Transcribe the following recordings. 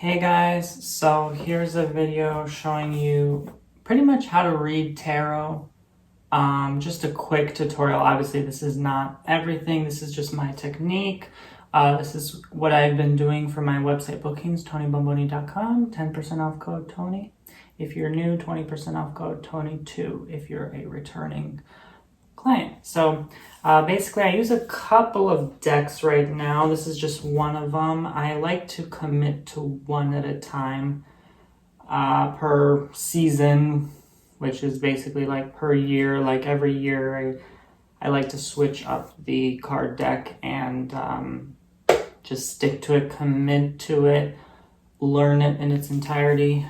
Hey guys, so here's a video showing you pretty much how to read tarot. Just a quick tutorial. Obviously this is not everything, this is just my technique. This is what I've been doing for my website bookings, TonyBomboni.com, 10% off code Tony. If you're new, 20% off code Tony2 if you're a returning client. So basically I use a couple of decks right now. This is just one of them. I like to commit to one at a time per season, which is basically like per year. Like every year I like to switch up the card deck and just stick to it, commit to it, learn it in its entirety.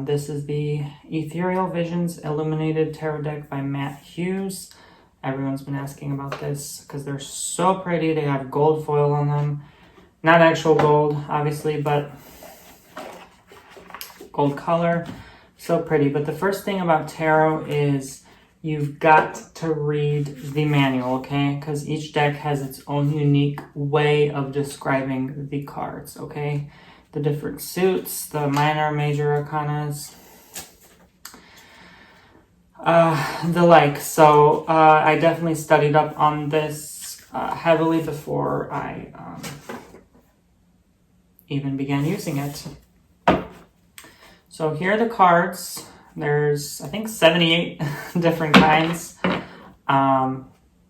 This is the Ethereal Visions Illuminated Tarot Deck by Matt Hughes. Everyone's been asking about this because they're so pretty. They have gold foil on them. Not actual gold, obviously, but gold color. So pretty. But the first thing about tarot is you've got to read the manual, okay? Because each deck has its own unique way of describing the cards, okay? The different suits, the minor, major arcanas, the like. So I definitely studied up on this heavily before I even began using it. So here are the cards. There's, I think, 78 different kinds.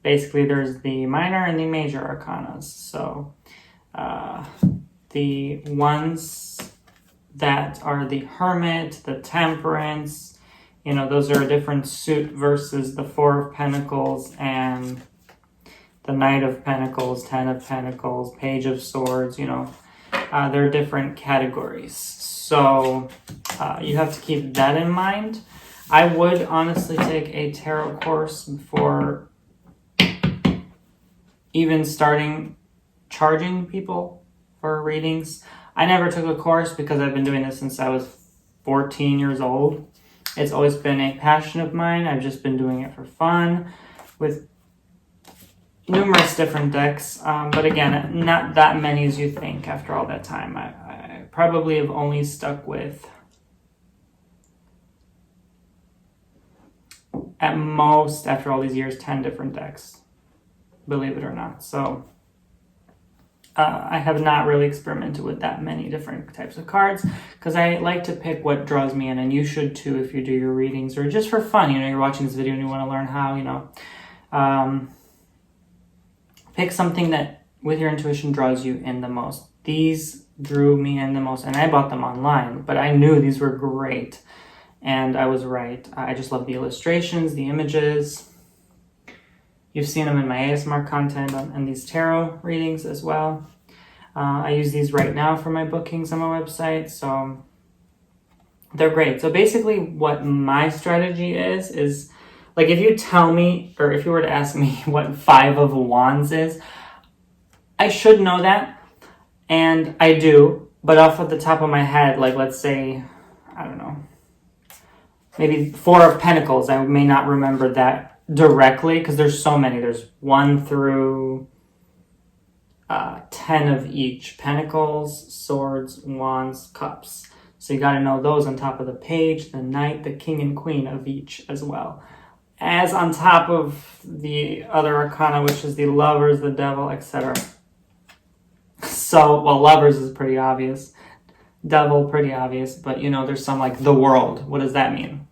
Basically, there's the minor and the major arcanas. So the ones that are the Hermit, the Temperance, you know, those are a different suit versus the Four of Pentacles and the Knight of Pentacles, Ten of Pentacles, Page of Swords, you know. They're different categories. So you have to keep that in mind. I would honestly take a tarot course before even starting charging people for readings. I never took a course because I've been doing this since I was 14 years old. It's always been a passion of mine. I've just been doing it for fun with numerous different decks. But again, not that many as you think after all that time. I probably have only stuck with, at most, after all these years, 10 different decks, believe it or not. So I have not really experimented with that many different types of cards because I like to pick what draws me in, and you should too if you do your readings or just for fun. You know, you're watching this video and you want to learn how, you know, pick something that with your intuition draws you in the most. These drew me in the most, and I bought them online, but I knew these were great, and I was right. I just love the illustrations, the images. You've seen them in my ASMR content and these tarot readings as well. I use these right now for my bookings on my website, so they're great. So basically what my strategy is like if you tell me, or if you were to ask me what Five of Wands is, I should know that, and I do, but off of the top of my head, like let's say, I don't know, maybe Four of Pentacles, I may not remember that directly because there's so many. There's 1 through 10 of each. Pentacles, Swords, Wands, Cups. So you got to know those on top of the Page, the Knight, the King and Queen of each as well. As on top of the other arcana, which is the Lovers, the Devil, etc. So, well, Lovers is pretty obvious. Devil, pretty obvious. But, you know, there's some like the World. What does that mean?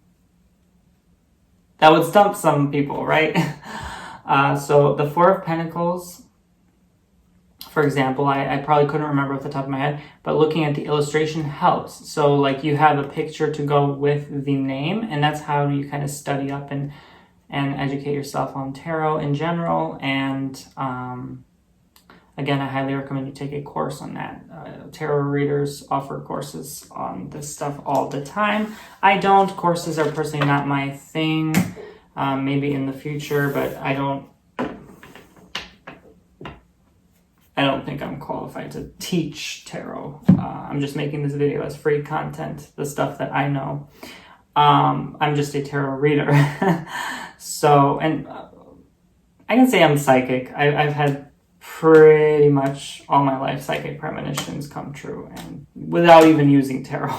That would stump some people, right? So the Four of Pentacles, for example, I probably couldn't remember off the top of my head, but looking at the illustration helps. So like you have a picture to go with the name, and that's how you kind of study up and educate yourself on tarot in general. And again, I highly recommend you take a course on that. Tarot readers offer courses on this stuff all the time. I don't. Courses are personally not my thing. Maybe in the future, but I don't think I'm qualified to teach tarot. I'm just making this video as free content, the stuff that I know. I'm just a tarot reader. So, and I can say I'm psychic. I've had pretty much all my life psychic premonitions come true, and without even using tarot.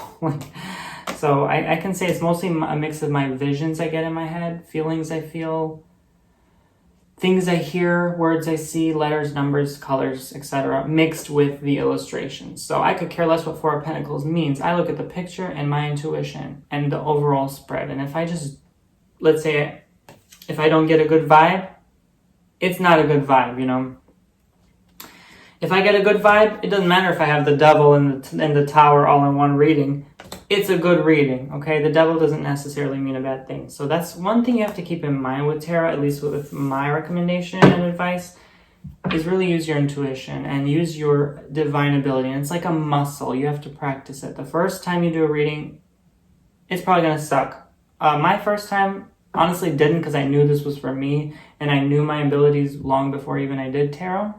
So I can say it's mostly a mix of my visions I get in my head, feelings I feel, things I hear, words I see, letters, numbers, colors, etc., mixed with the illustrations. So I could care less what Four of Pentacles means. I look at the picture and my intuition and the overall spread. And if I just, let's say, if I don't get a good vibe, it's not a good vibe, you know. If I get a good vibe, it doesn't matter if I have the devil and the tower all in one reading. It's a good reading, okay? The devil doesn't necessarily mean a bad thing. So that's one thing you have to keep in mind with tarot, at least with my recommendation and advice, is really use your intuition and use your divine ability. And it's like a muscle. You have to practice it. The first time you do a reading, it's probably going to suck. My first time honestly didn't, because I knew this was for me and I knew my abilities long before even I did tarot.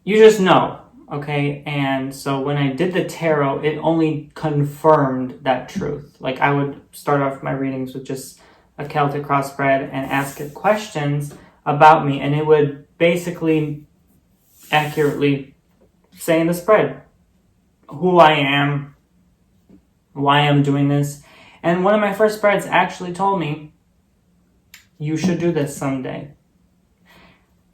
You just know, okay? And so when I did the tarot, it only confirmed that truth. Like, I would start off my readings with just a Celtic cross spread and ask it questions about me, and it would basically accurately say in the spread who I am, why I'm doing this. And one of my first spreads actually told me, you should do this someday.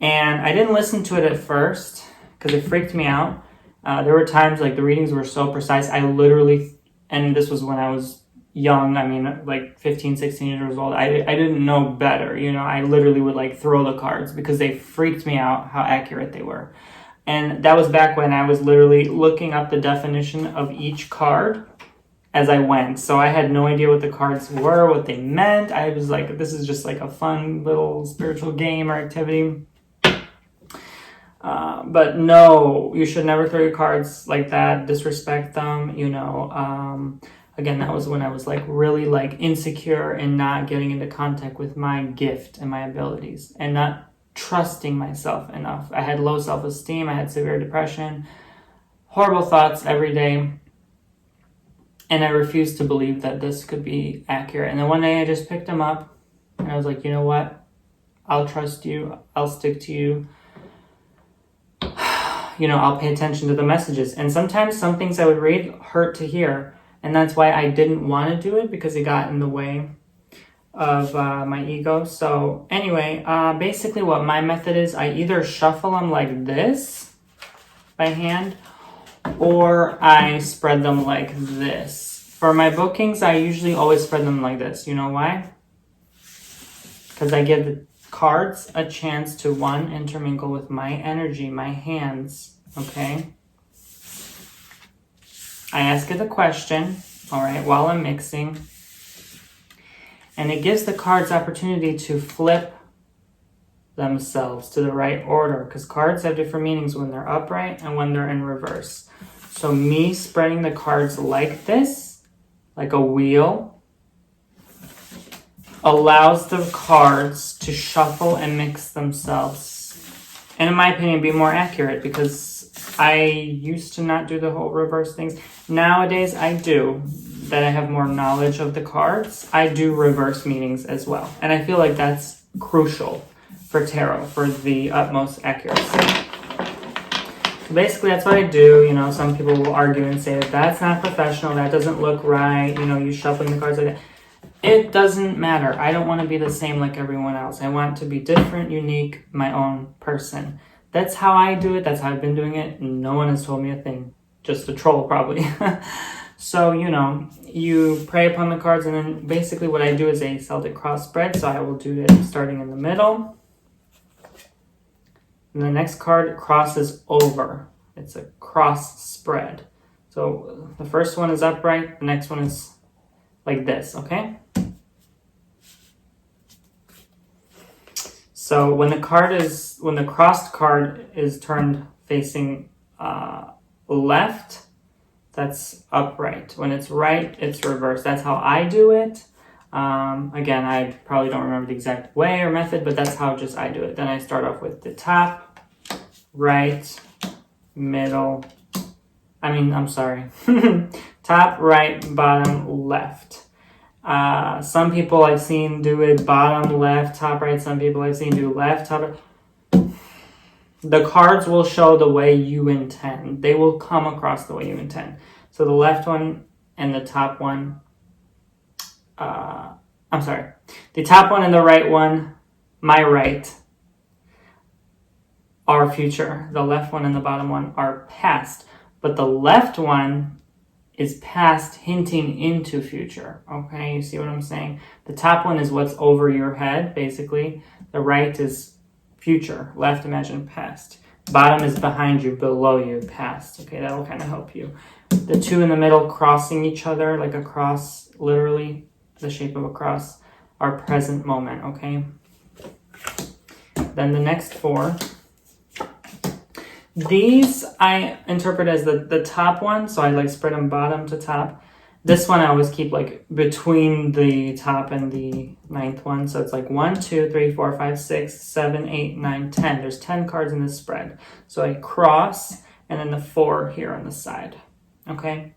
And I didn't listen to it at first because it freaked me out. There were times, like, the readings were so precise. I literally, and this was when I was young, I mean, like 15, 16 years old. I didn't know better, you know. I literally would, like, throw the cards because they freaked me out how accurate they were. And that was back when I was literally looking up the definition of each card as I went. So I had no idea what the cards were, what they meant. I was like, this is just like a fun little spiritual game or activity. But no, you should never throw your cards like that, disrespect them, you know. Again, that was when I was, like, really, like, insecure and not getting into contact with my gift and my abilities and not trusting myself enough. I had low self-esteem. I had severe depression, horrible thoughts every day. And I refused to believe that this could be accurate. And then one day I just picked them up and I was like, you know what? I'll trust you. I'll stick to you. You know, I'll pay attention to the messages. And sometimes some things I would read hurt to hear. And that's why I didn't want to do it, because it got in the way of my ego. So anyway, basically what my method is, I either shuffle them like this by hand, or I spread them like this. For my bookings, I usually always spread them like this. You know why? Because I give the cards a chance to, one, intermingle with my energy, my hands, okay? I ask it a question, all right, while I'm mixing. And it gives the cards opportunity to flip themselves to the right order, because cards have different meanings when they're upright and when they're in reverse. So me spreading the cards like this, like a wheel, allows the cards to shuffle and mix themselves. And in my opinion, be more accurate, because I used to not do the whole reverse things. Nowadays, I do. That I have more knowledge of the cards, I do reverse meanings as well. And I feel like that's crucial for tarot, for the utmost accuracy. So basically, that's what I do. You know, some people will argue and say that that's not professional, that doesn't look right, you know, you shuffling the cards like that. It doesn't matter. I don't want to be the same like everyone else. I want to be different, unique, my own person. That's how I do it. That's how I've been doing it. No one has told me a thing. Just a troll, probably. So, you know, you pray upon the cards, and then basically what I do is a Celtic cross spread. So I will do it starting in the middle. And the next card crosses over. It's a cross spread. So the first one is upright. The next one is like this, okay? So when the crossed card is turned facing left, that's upright. When it's right, it's reversed. That's how I do it. Again, I probably don't remember the exact way or method, but that's how just I do it. Then I start off with the top, right, middle. Top, right, bottom, left. Some people I've seen do it bottom, left, top, right. Some people I've seen do left, top, right. the cards will show the way you intend. They will come across the way you intend. So the left one and the top one, the top one and the right one, my right, are future. The left one and the bottom one are past. But the left one is past hinting into future. Okay, you see what I'm saying? The top one is what's over your head, basically. The right is future. Left, imagine past. Bottom is behind you, below you, past. Okay, that'll kind of help you. The two in the middle crossing each other, like a cross, literally the shape of a cross, are present moment, okay? Then the next four. These I interpret as the top one, so I like spread them bottom to top. This one I always keep like between the top and the ninth one, so it's like 1, 2, 3, 4, 5, 6, 7, 8, 9, 10. There's 10 cards in this spread. So I cross and then the 4 here on the side, okay?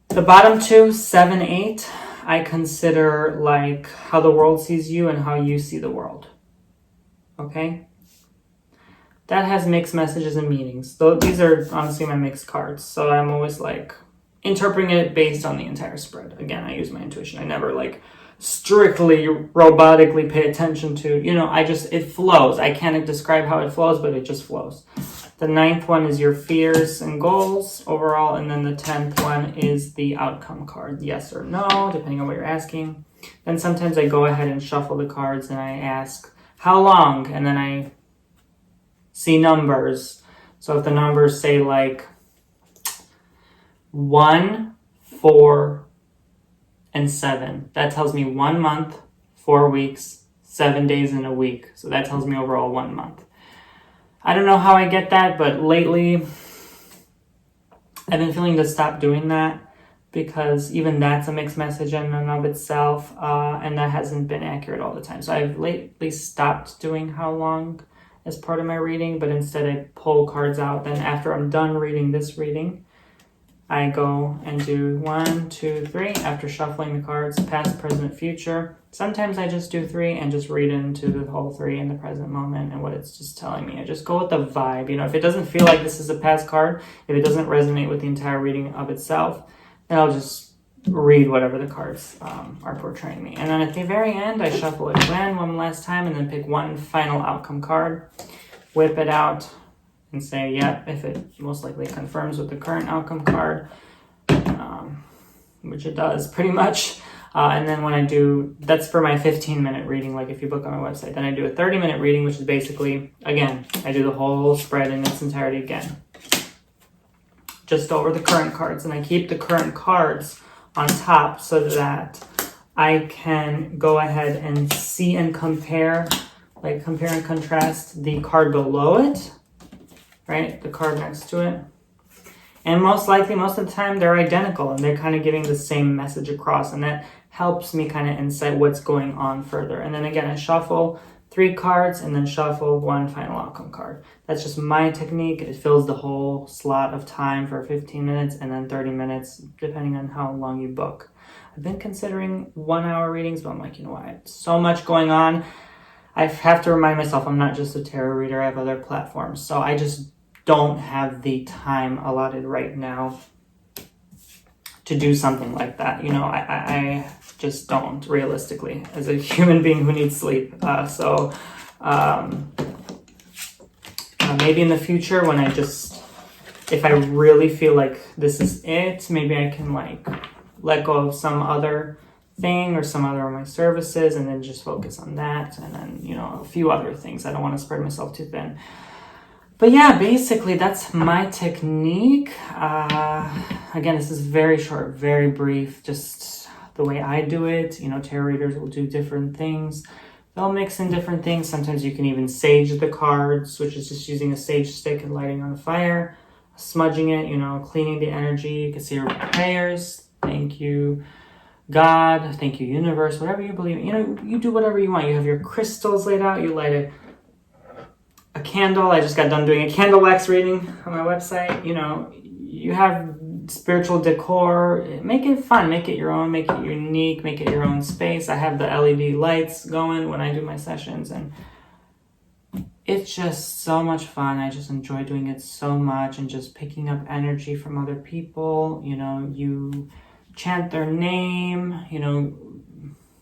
The bottom two, 7, 8, I consider like how the world sees you and how you see the world, okay? That has mixed messages and meanings. So these are honestly my mixed cards. So I'm always like interpreting it based on the entire spread. Again, I use my intuition. I never like strictly robotically pay attention to, it flows. I can't describe how it flows, but it just flows. The ninth one is your fears and goals overall. And then the 10th one is the outcome card. Yes or no, depending on what you're asking. Then sometimes I go ahead and shuffle the cards and I ask, how long? And then I see numbers. So if the numbers say like 1, 4, and 7, that tells me 1 month, 4 weeks, 7 days in a week. So that tells me overall 1 month. I don't know how I get that, but lately I've been feeling to stop doing that because even that's a mixed message in and of itself, and that hasn't been accurate all the time. So I've lately stopped doing how long as part of my reading, but instead I pull cards out. Then after I'm done reading this reading, I go and do 1, 2, 3 after shuffling the cards, past, present, future. Sometimes I just do 3 and just read into the whole 3 in the present moment and what it's just telling me. I just go with the vibe. If it doesn't feel like this is a past card, if it doesn't resonate with the entire reading of itself, then I'll just read whatever the cards are portraying me. And then at the very end, I shuffle it again one last time and then pick one final outcome card, whip it out, and say, yep, if it most likely confirms with the current outcome card, which it does pretty much. And then when I do, that's for my 15-minute reading, like if you book on my website. Then I do a 30-minute reading, which is basically, again, I do the whole spread in its entirety again. Just over the current cards. And I keep the current cards on top so that I can go ahead and see and compare and contrast the card below it, right? The card next to it. And most likely, most of the time, they're identical and they're kind of giving the same message across, and that helps me kind of insight what's going on further. And then again, I shuffle 3 cards and then shuffle 1 final outcome card. That's just my technique. It fills the whole slot of time for 15 minutes and then 30 minutes, depending on how long you book. I've been considering 1-hour readings, but I'm like, you know what? I have so much going on. I have to remind myself I'm not just a tarot reader. I have other platforms. So I just don't have the time allotted right now to do something like that. I just don't, realistically, as a human being who needs sleep. Maybe in the future when if I really feel like this is it, maybe I can let go of some other thing or some other of my services and then just focus on that. And then, a few other things. I don't want to spread myself too thin. But yeah, basically that's my technique. Again, this is very short, very brief, just the way I do it. Tarot readers will do different things. They'll mix in different things. Sometimes you can even sage the cards, which is just using a sage stick and lighting on a fire, smudging it, cleaning the energy. You can say your prayers. Thank you, God. Thank you, universe. Whatever you believe in. You do whatever you want. You have your crystals laid out. You light a candle. I just got done doing a candle wax reading on my website. You have spiritual decor. Make it fun, make it your own, make it unique, make it your own space. I have the LED lights going when I do my sessions, and it's just so much fun. I just enjoy doing it so much, and just picking up energy from other people. You know, you chant their name, you know,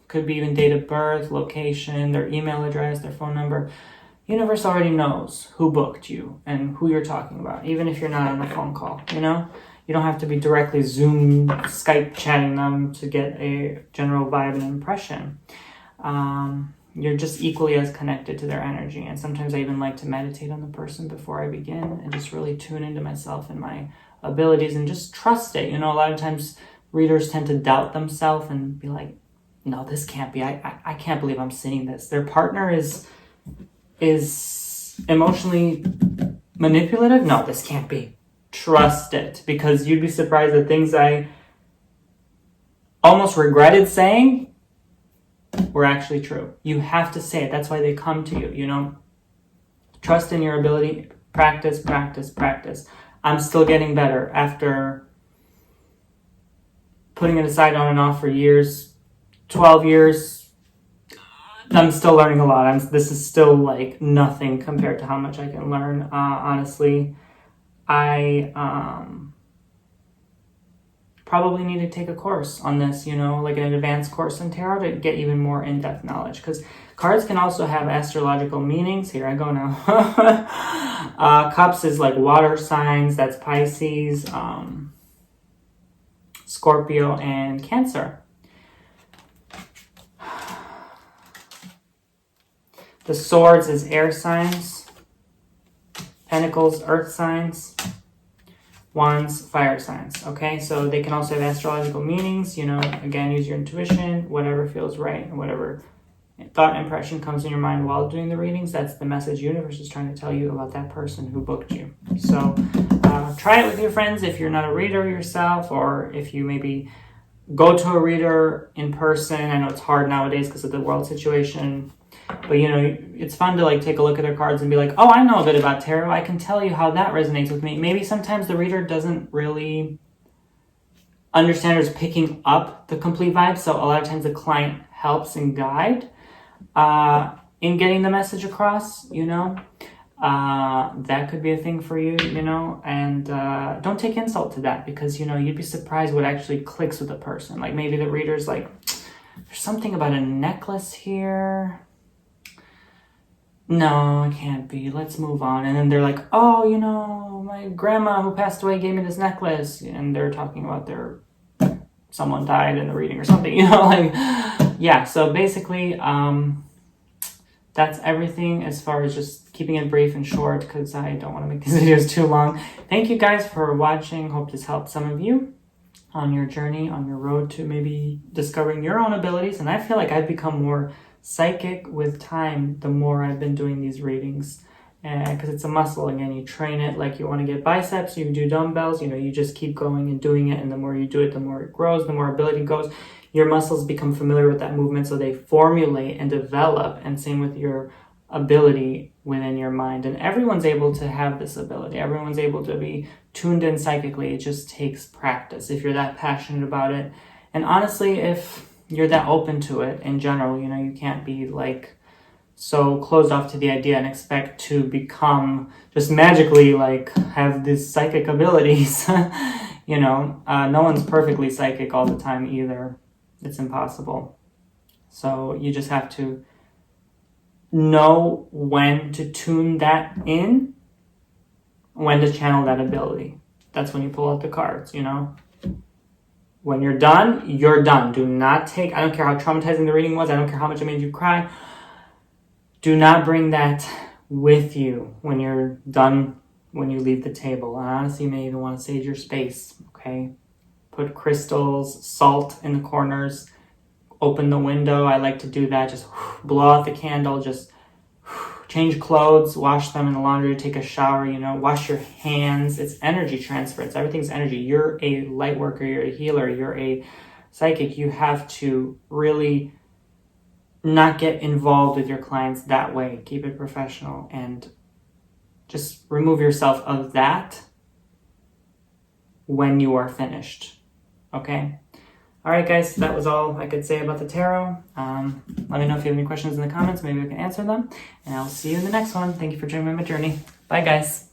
could be even date of birth, location, their email address, their phone number. Universe already knows who booked you and who you're talking about, even if you're not on a phone call, you know? You don't have to be directly Zoom, Skype chatting them to get a general vibe and impression. You're just equally as connected to their energy. And sometimes I even like to meditate on the person before I begin and just really tune into myself and my abilities and just trust it. You know, a lot of times readers tend to doubt themselves and be like, no, this can't be. I can't believe I'm seeing this. Their partner is emotionally manipulative. No, this can't be. Trust it, because you'd be surprised the things I almost regretted saying were actually true. You have to say it. That's why they come to you, you know. Trust in your ability. Practice, practice, practice. I'm still getting better after putting it aside on and off for years, 12 years. I'm still learning a lot. This is still like nothing compared to how much I can learn. Honestly, I probably need to take a course on this, you know, like an advanced course in tarot to get even more in-depth knowledge, because cards can also have astrological meanings. Here I go now. Cups is like water signs. That's Pisces, Scorpio, and Cancer. The swords is air signs. Pentacles, earth signs. Wands, fire signs. Okay, so they can also have astrological meanings. You know, again, use your intuition, whatever feels right, and whatever thought impression comes in your mind while doing the readings. That's the message universe is trying to tell you about that person who booked you. So try it with your friends if you're not a reader yourself, or if you maybe go to a reader in person. I know it's hard nowadays because of the world situation. But, you know, it's fun to, like, take a look at their cards and be like, oh, I know a bit about tarot. I can tell you how that resonates with me. Maybe sometimes the reader doesn't really understand or is picking up the complete vibe. So a lot of times the client helps and guide in getting the message across, you know. That could be a thing for you, you know. And don't take insult to that, because, you know, you'd be surprised what actually clicks with a person. Like, maybe the reader's like, there's something about a necklace here. No, it can't be. Let's move on. And then they're like, oh, you know, my grandma who passed away gave me this necklace. And they're talking about someone died in the reading or something, you know, like, yeah. So basically, that's everything as far as just keeping it brief and short, because I don't want to make these videos too long. Thank you guys for watching. Hope this helped some of you on your journey, on your road to maybe discovering your own abilities. And I feel like I've become more psychic with time the more I've been doing these readings, because it's a muscle. Again, you train it like you want to get biceps, you do dumbbells, you know, you just keep going and doing it, and the more you do it, the more it grows, the more ability goes. Your muscles become familiar with that movement, so they formulate and develop. And same with your ability within your mind. And everyone's able to have this ability. Everyone's able to be tuned in psychically. It just takes practice if you're that passionate about it. And honestly, if you're that open to it in general, you know, you can't be like so closed off to the idea and expect to become just magically like have these psychic abilities. You know, no one's perfectly psychic all the time either. It's impossible. So you just have to know when to tune that in, when to channel that ability. That's when you pull out the cards, you know. When you're done, you're done. Do not take, I don't care how traumatizing the reading was, I don't care how much it made you cry. Do not bring that with you when you're done, when you leave the table. And honestly, you may even want to sage your space, okay? Put crystals, salt in the corners, open the window. I like to do that. Just blow out the candle, just change clothes, wash them in the laundry, take a shower, you know, wash your hands. It's energy transference. Everything's energy. You're a light worker, you're a healer, you're a psychic. You have to really not get involved with your clients that way. Keep it professional and just remove yourself of that when you are finished. Okay? All right, guys, that was all I could say about the tarot. Let me know if you have any questions in the comments. Maybe we can answer them. And I'll see you in the next one. Thank you for joining my journey. Bye, guys.